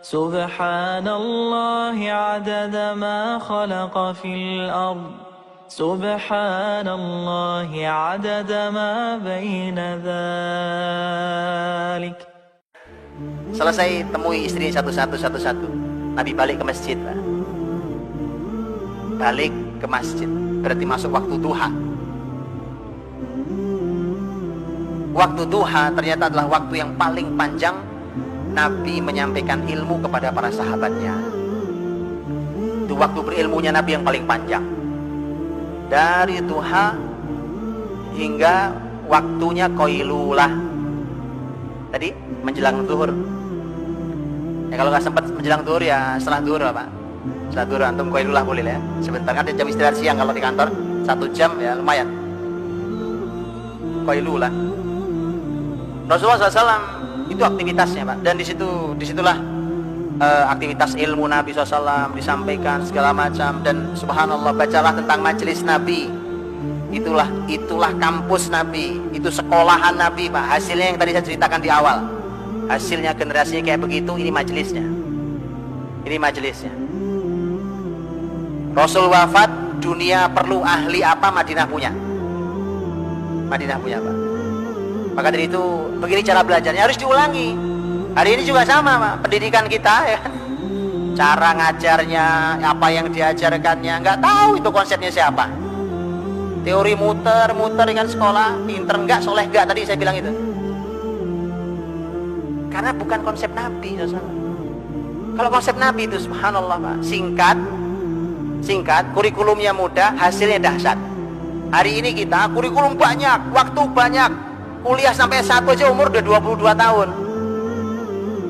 Subhanallah adada ma khalaqa fil ard. Subhanallah adada ma baina dhalik. Selesai temui istri satu-satu, Nabi balik ke masjid, Pak. Balik ke masjid, berarti masuk waktu duha. Waktu duha ternyata adalah waktu yang paling panjang Nabi menyampaikan ilmu kepada para sahabatnya. Itu waktu berilmunya Nabi yang paling panjang. Dari duha hingga waktunya qailulah. Tadi menjelang zuhur. Ya kalau nggak sempat menjelang zuhur ya setelah zuhur, Pak. Setelah zuhur antum qailulah boleh ya. Sebentar, kan ada jam istirahat siang kalau di kantor 1 jam ya lumayan. Qailulah. Rasulullah SAW itu aktivitasnya, Pak. Dan disitulah aktivitas ilmu Nabi SAW disampaikan segala macam. Dan subhanallah, bacalah tentang majelis Nabi. Itulah kampus Nabi. Itu sekolahan Nabi, Pak. Hasilnya yang tadi saya ceritakan di awal. Hasilnya generasinya kayak begitu. Ini majelisnya. Rasul wafat, dunia perlu ahli apa? Madinah punya, Pak. Maka dari itu, begini cara belajarnya harus diulangi. Hari ini juga sama, Pak. Pendidikan kita, ya, cara ngajarnya, apa yang diajarkannya, nggak tahu itu konsepnya siapa. Teori muter dengan sekolah, pinter nggak, soleh nggak, tadi saya bilang itu. Karena bukan konsep Nabi, saudara. Kalau konsep Nabi itu, subhanallah, Pak, singkat, kurikulumnya mudah, hasilnya dahsyat. Hari ini kita kurikulum banyak, waktu banyak. Kuliah sampai S1 aja umur udah 22 tahun.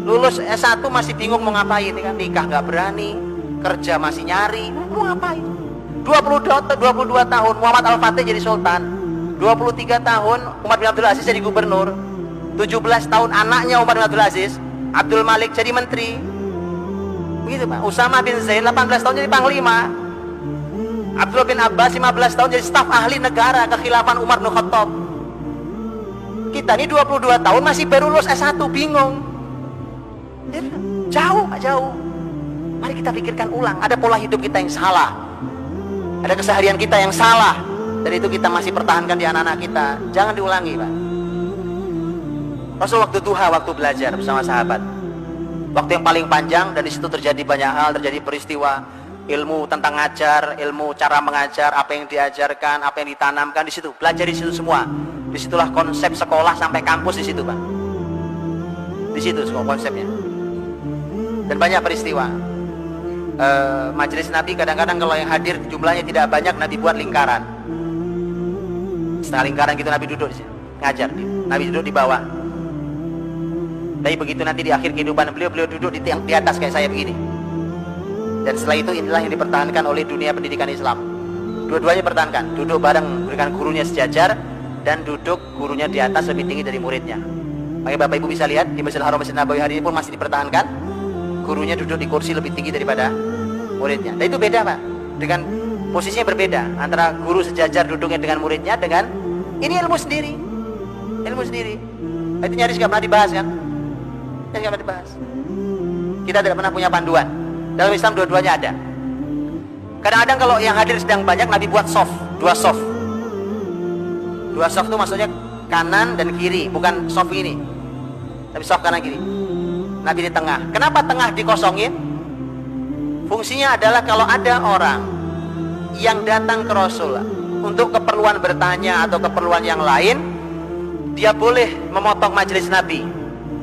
Lulus S1 masih bingung mau ngapain, kan? Nikah nggak berani, kerja masih nyari, mau ngapain? 22 tahun Muhammad Al-Fatih jadi sultan, 23 tahun Umar bin Abdul Aziz jadi gubernur, 17 tahun anaknya Umar bin Abdul Aziz, Abdul Malik jadi menteri. Begitu, Pak. Usama bin Zaid 18 tahun jadi panglima. Abdullah bin Abbas 15 tahun jadi staf ahli negara kekhilafan Umar bin Khattab. Kita ini 22 tahun masih baru lulus S1, bingung. Jauh. Mari kita pikirkan ulang. Ada pola hidup kita yang salah, ada keseharian kita yang salah, dan itu kita masih pertahankan di anak-anak kita. Jangan diulangi, Pak. Rasul waktu duha, waktu belajar bersama sahabat, waktu yang paling panjang, dan di situ terjadi banyak hal, terjadi peristiwa, ilmu tentang ngajar, ilmu cara mengajar, apa yang diajarkan, apa yang ditanamkan di situ, belajar di situ semua. Disitulah konsep sekolah sampai kampus di situ, Pak. Di situ semua konsepnya. Dan banyak peristiwa. Majelis Nabi kadang-kadang kalau yang hadir jumlahnya tidak banyak, Nabi buat lingkaran. Setengah lingkaran gitu Nabi duduk di sini, ngajar. Nabi duduk di bawah. Tapi begitu nanti di akhir kehidupan beliau duduk di atas kayak saya begini. Dan setelah itu inilah yang dipertahankan oleh dunia pendidikan Islam. Dua-duanya pertahankan, duduk bareng dengan gurunya sejajar, dan duduk gurunya di atas lebih tinggi dari muridnya. Makanya Bapak Ibu bisa lihat di Masjidil Haram, Masjid Nabawi hari ini pun masih dipertahankan. Gurunya duduk di kursi lebih tinggi daripada muridnya. Dan itu beda, Pak. Dengan posisinya berbeda antara guru sejajar duduknya dengan muridnya, dengan ini ilmu sendiri. Itu nyaris gak pernah dibahas, kan? Kita tidak pernah punya panduan. Dalam Islam dua-duanya ada. Kadang-kadang kalau yang hadir sedang banyak, Nabi buat soft, 2 soft. 2 soft itu maksudnya kanan dan kiri, bukan soft ini, tapi soft kanan kiri. Nabi di tengah. Kenapa tengah dikosongin? Fungsinya adalah kalau ada orang yang datang ke Rasul untuk keperluan bertanya atau keperluan yang lain, dia boleh memotong majelis Nabi.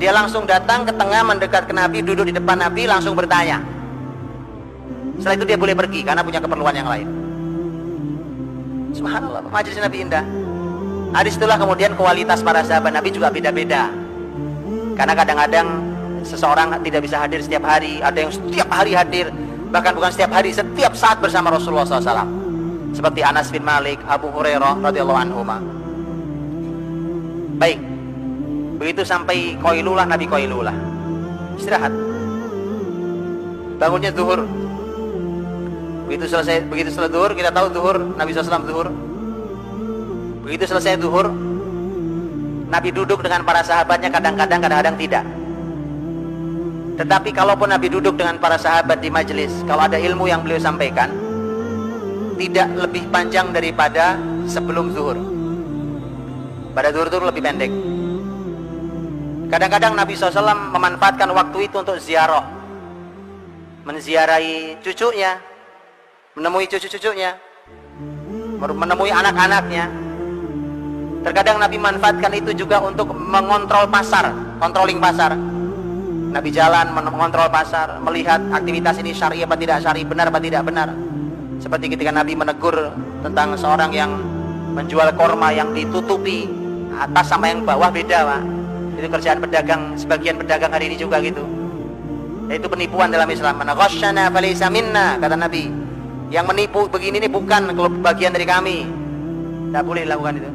Dia langsung datang ke tengah, mendekat ke Nabi, duduk di depan Nabi, langsung bertanya. Setelah itu dia boleh pergi karena punya keperluan yang lain. Subhanallah, majelis Nabi indah. Hadis itulah kemudian kualitas para sahabat Nabi juga beda-beda. Karena kadang-kadang seseorang tidak bisa hadir setiap hari, ada yang setiap hari hadir, bahkan bukan setiap hari, setiap saat bersama Rasulullah SAW. Seperti Anas bin Malik, Abu Hurairah radhiyallahu anhuma. Baik, begitu sampai qailulah, Nabi qailulah, istirahat. Bangunnya zuhur. Begitu selesai zuhur, kita tahu zuhur, Nabi SAW zuhur. Begitu selesai zuhur, Nabi duduk dengan para sahabatnya, kadang-kadang tidak. Tetapi kalaupun Nabi duduk dengan para sahabat di majelis, kalau ada ilmu yang beliau sampaikan tidak lebih panjang daripada sebelum zuhur. Pada zuhur itu lebih pendek. Kadang-kadang Nabi SAW memanfaatkan waktu itu untuk ziarah, menziarahi cucunya, menemui cucu-cucunya, menemui anak-anaknya. Terkadang Nabi manfaatkan itu juga untuk mengontrol pasar, controlling pasar. Nabi jalan mengontrol pasar, melihat aktivitas ini syar'i apa tidak syar'i, benar apa tidak benar. Seperti ketika Nabi menegur tentang seorang yang menjual korma yang ditutupi atas sama yang bawah beda, Pak. Itu kerjaan pedagang, sebagian pedagang hari ini juga gitu. Itu penipuan dalam Islam. Man ghasyana falaysa minna, kata Nabi. Yang menipu begini ini bukan bagian dari kami. Tidak boleh dilakukan itu.